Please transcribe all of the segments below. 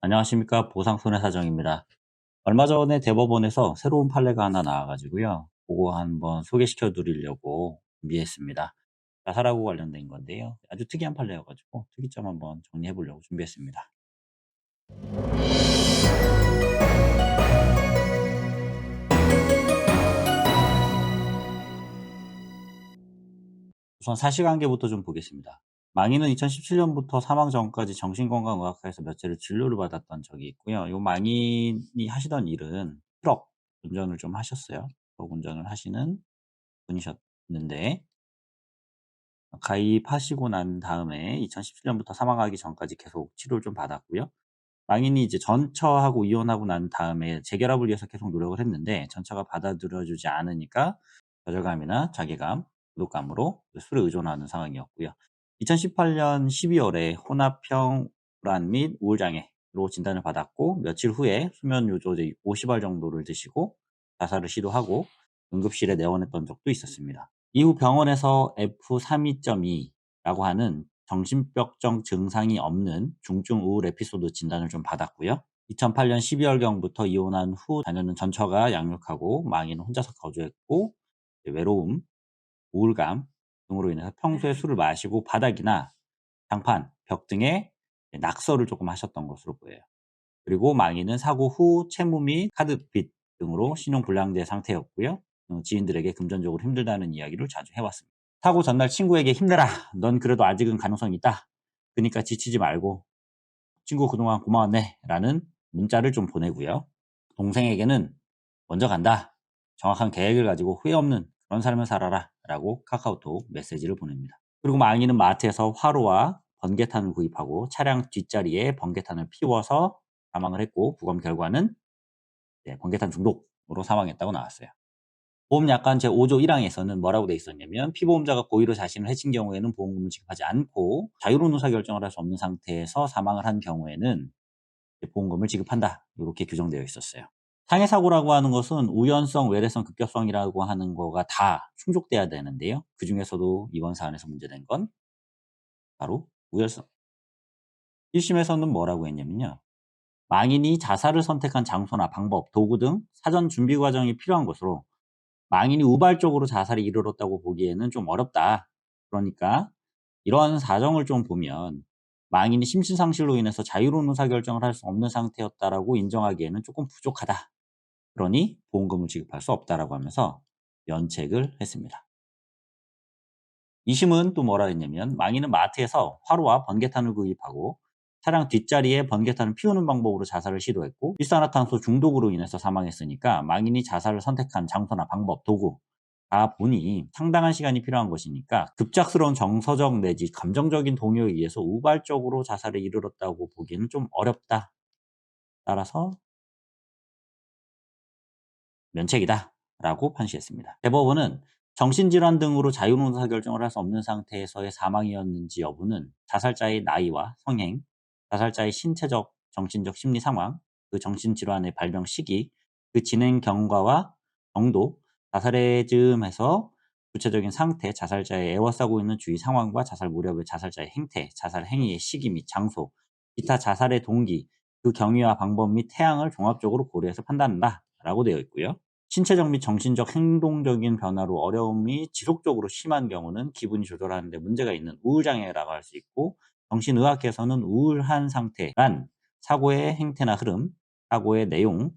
안녕하십니까. 보상손해사정입니다. 얼마 전에 대법원에서 새로운 판례가 하나 나와가지고요. 그거 한번 소개시켜 드리려고 준비했습니다. 자살하고 관련된 건데요. 아주 특이한 판례여가지고 특이점 한번 정리해 보려고 준비했습니다. 우선 사실관계부터 좀 보겠습니다. 망인은 2017년부터 사망 전까지 정신건강의학과에서 몇 차례 진료를 받았던 적이 있고요. 이 망인이 하시던 일은 트럭 운전을 좀 하셨어요. 트럭 운전을 하시는 분이셨는데 가입하시고 난 다음에 2017년부터 사망하기 전까지 계속 치료를 좀 받았고요. 망인이 이제 전처하고 이혼하고 난 다음에 재결합을 위해서 계속 노력을 했는데 전처가 받아들여주지 않으니까 좌절감이나 자괴감,孤独감으로 술에 의존하는 상황이었고요. 2018년 12월에 혼합형 불안 및 우울장애로 진단을 받았고 며칠 후에 수면 요조제 50알 정도를 드시고 자살을 시도하고 응급실에 내원했던 적도 있었습니다. 이후 병원에서 F32.2라고 하는 정신병적 증상이 없는 중증 우울 에피소드 진단을 좀 받았고요. 2008년 12월경부터 이혼한 후 자녀는 전처가 양육하고 망인은 혼자서 거주했고 외로움, 우울감 등으로 인해서 평소에 술을 마시고 바닥이나 장판, 벽 등에 낙서를 조금 하셨던 것으로 보여요. 그리고 망인은 사고 후 채무 및 카드빚 등으로 신용불량자 상태였고요. 지인들에게 금전적으로 힘들다는 이야기를 자주 해왔습니다. 사고 전날 친구에게 힘내라. 넌 그래도 아직은 가능성이 있다. 그러니까 지치지 말고 친구 그동안 고마웠네. 라는 문자를 좀 보내고요. 동생에게는 먼저 간다. 정확한 계획을 가지고 후회 없는 그런 삶을 살아라. 라고 카카오톡 메시지를 보냅니다. 그리고 망인은 마트에서 화로와 번개탄을 구입하고 차량 뒷자리에 번개탄을 피워서 사망을 했고 부검 결과는 번개탄 중독으로 사망했다고 나왔어요. 보험약관 제5조 1항에서는 뭐라고 돼 있었냐면 피보험자가 고의로 자신을 해친 경우에는 보험금을 지급하지 않고 자유로운 의사결정을 할 수 없는 상태에서 사망을 한 경우에는 보험금을 지급한다. 이렇게 규정되어 있었어요. 상해사고라고 하는 것은 우연성, 외래성, 급격성이라고 하는 거가 다 충족돼야 되는데요. 그중에서도 이번 사안에서 문제된 건 바로 우연성. 1심에서는 뭐라고 했냐면요. 망인이 자살을 선택한 장소나 방법, 도구 등 사전 준비 과정이 필요한 것으로 망인이 우발적으로 자살에 이르렀다고 보기에는 좀 어렵다. 그러니까 이러한 사정을 좀 보면 망인이 심신상실로 인해서 자유로운 의사결정을 할 수 없는 상태였다라고 인정하기에는 조금 부족하다. 그러니 보험금을 지급할 수 없다라고 하면서 면책을 했습니다. 2심은 또 뭐라 했냐면 망인은 마트에서 화로와 번개탄을 구입하고 차량 뒷자리에 번개탄을 피우는 방법으로 자살을 시도했고 일산화탄소 중독으로 인해서 사망했으니까 망인이 자살을 선택한 장소나 방법, 도구 다 보니 상당한 시간이 필요한 것이니까 급작스러운 정서적 내지 감정적인 동요에 의해서 우발적으로 자살에 이르렀다고 보기에는 좀 어렵다. 따라서 면책이다 라고 판시했습니다. 대법원은 정신질환 등으로 자유로운 의사결정을 할 수 없는 상태에서의 사망이었는지 여부는 자살자의 나이와 성행, 자살자의 신체적, 정신적 심리 상황, 그 정신질환의 발병 시기, 그 진행 경과와 정도, 자살의 즈음에서 구체적인 상태, 자살자의 애워싸고 있는 주위 상황과 자살 무렵의 자살자의 행태, 자살 행위의 시기 및 장소, 기타 자살의 동기, 그 경위와 방법 및 태양을 종합적으로 고려해서 판단한다 라고 되어 있고요. 신체적 및 정신적 행동적인 변화로 어려움이 지속적으로 심한 경우는 기분이 조절하는 데 문제가 있는 우울장애라고 할 수 있고 정신의학에서는 우울한 상태란 사고의 행태나 흐름, 사고의 내용,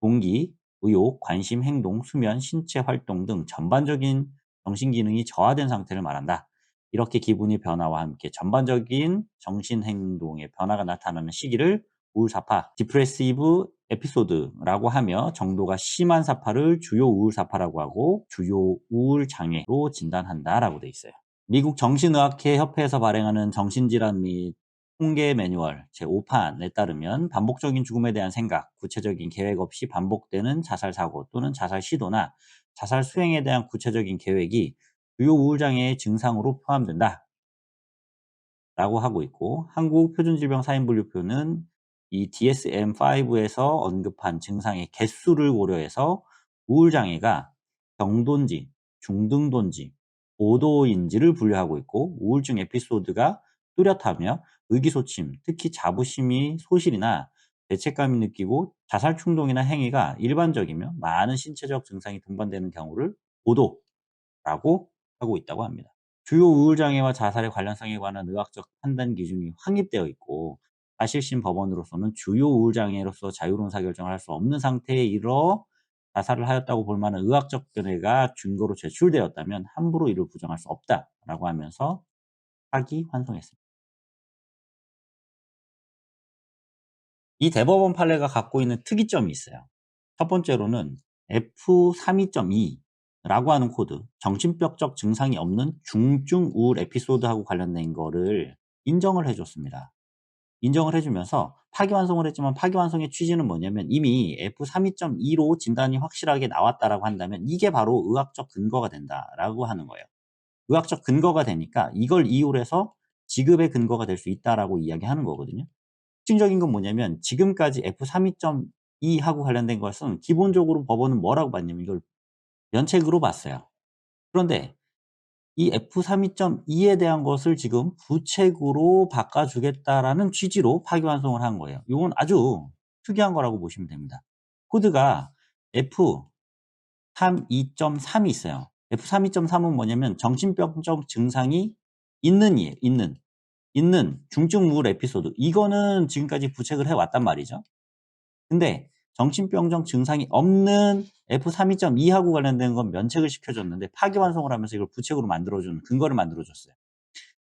동기, 의욕, 관심, 행동, 수면, 신체 활동 등 전반적인 정신기능이 저하된 상태를 말한다. 이렇게 기분의 변화와 함께 전반적인 정신행동의 변화가 나타나는 시기를 우울사파, 디프레시브 에피소드라고 하며 정도가 심한 사파를 주요 우울사파라고 하고 주요 우울장애로 진단한다라고 돼 있어요. 미국 정신의학회 협회에서 발행하는 정신질환 및 통계 매뉴얼 제5판에 따르면 반복적인 죽음에 대한 생각, 구체적인 계획 없이 반복되는 자살 사고 또는 자살 시도나 자살 수행에 대한 구체적인 계획이 주요 우울장애의 증상으로 포함된다. 라고 하고 있고 한국표준질병사인분류표는 이 DSM-5에서 언급한 증상의 개수를 고려해서 우울장애가 경도인지 중등도인지 고도인지를 분류하고 있고 우울증 에피소드가 뚜렷하며 의기소침, 특히 자부심이 소실이나 죄책감이 느끼고 자살 충동이나 행위가 일반적이며 많은 신체적 증상이 동반되는 경우를 고도라고 하고 있다고 합니다. 주요 우울장애와 자살의 관련성에 관한 의학적 판단 기준이 확립되어 있고, 사실심 법원으로서는 주요 우울장애로서 자유로운 사결정을 할 수 없는 상태에 이르러 자살을 하였다고 볼 만한 의학적 견해가 증거로 제출되었다면 함부로 이를 부정할 수 없다라고 하면서 파기환송했습니다. 이 대법원 판례가 갖고 있는 특이점이 있어요. 첫 번째로는 F32.2 라고 하는 코드, 정신병적 증상이 없는 중증 우울 에피소드하고 관련된 거를 인정을 해 줬습니다. 인정을 해 주면서 파기환송을 했지만, 파기환송의 취지는 뭐냐면 이미 F32.2로 진단이 확실하게 나왔다라고 한다면 이게 바로 의학적 근거가 된다라고 하는 거예요. 의학적 근거가 되니까 이걸 이유로 해서 지급의 근거가 될 수 있다라고 이야기하는 거거든요. 특징적인 건 뭐냐면 지금까지 F32.2 하고 관련된 것은 기본적으로 법원은 뭐라고 봤냐면 이걸 면책으로 봤어요. 그런데 이 F32.2에 대한 것을 지금 부책으로 바꿔주겠다라는 취지로 파기환송을 한 거예요. 이건 아주 특이한 거라고 보시면 됩니다. 코드가 F32.3이 있어요. F32.3은 뭐냐면 정신병적 증상이 있는 이 있는 중증 우울 에피소드, 이거는 지금까지 부책을 해 왔단 말이죠. 근데 정신병적 증상이 없는 F32.2하고 관련된 건 면책을 시켜줬는데 파기환송을 하면서 이걸 부책으로 만들어주는 근거를 만들어줬어요.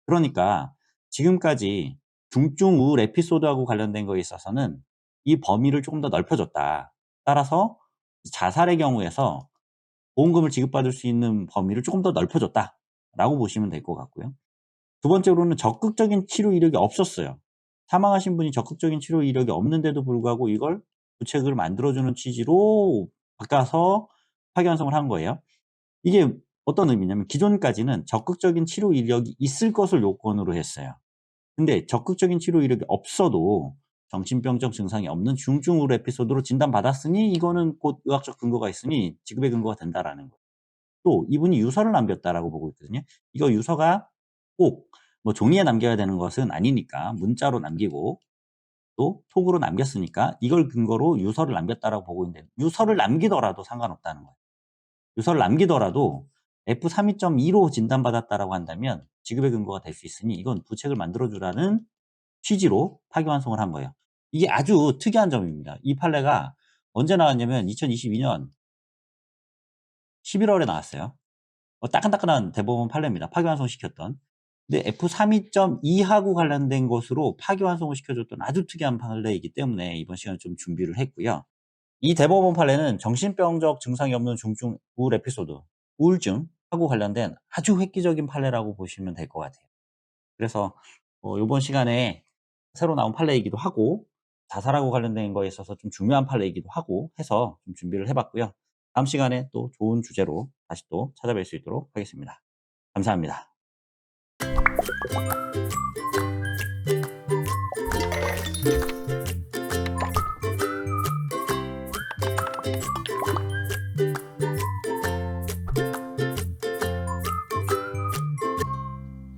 그러니까 지금까지 중증 우울 에피소드하고 관련된 거에 있어서는 이 범위를 조금 더 넓혀줬다. 따라서 자살의 경우에서 보험금을 지급받을 수 있는 범위를 조금 더 넓혀줬다라고 보시면 될 것 같고요. 두 번째로는 적극적인 치료 이력이 없었어요. 사망하신 분이 적극적인 치료 이력이 없는데도 불구하고 이걸 부책을 만들어주는 취지로 바꿔서 파기환송을 한 거예요. 이게 어떤 의미냐면 기존까지는 적극적인 치료 이력이 있을 것을 요건으로 했어요. 근데 적극적인 치료 이력이 없어도 정신병적 증상이 없는 중증 우울 에피소드로 진단받았으니 이거는 곧 의학적 근거가 있으니 지급의 근거가 된다라는 거예요. 또 이분이 유서를 남겼다라고 보고 있거든요. 이거 유서가 꼭 뭐 종이에 남겨야 되는 것은 아니니까 문자로 남기고 또 톡으로 남겼으니까 이걸 근거로 유서를 남겼다라고 보고 있는데, 유서를 남기더라도 상관없다는 거예요. 유서를 남기더라도 F32.2로 진단받았다라고 한다면 지급의 근거가 될 수 있으니 이건 부책을 만들어 주라는 취지로 파기환송을 한 거예요. 이게 아주 특이한 점입니다. 이 판례가 언제 나왔냐면 2022년 11월에 나왔어요. 따끈따끈한 대법원 판례입니다. 파기환송 시켰던. 근데 F32.2하고 관련된 것으로 파기환송을 시켜줬던 아주 특이한 판례이기 때문에 이번 시간에 좀 준비를 했고요. 이 대법원 판례는 정신병적 증상이 없는 중증 우울 에피소드, 우울증하고 관련된 아주 획기적인 판례라고 보시면 될 것 같아요. 그래서 이번 시간에 새로 나온 판례이기도 하고 자살하고 관련된 거에 있어서 좀 중요한 판례이기도 하고 해서 좀 준비를 해봤고요. 다음 시간에 또 좋은 주제로 다시 또 찾아뵐 수 있도록 하겠습니다. 감사합니다.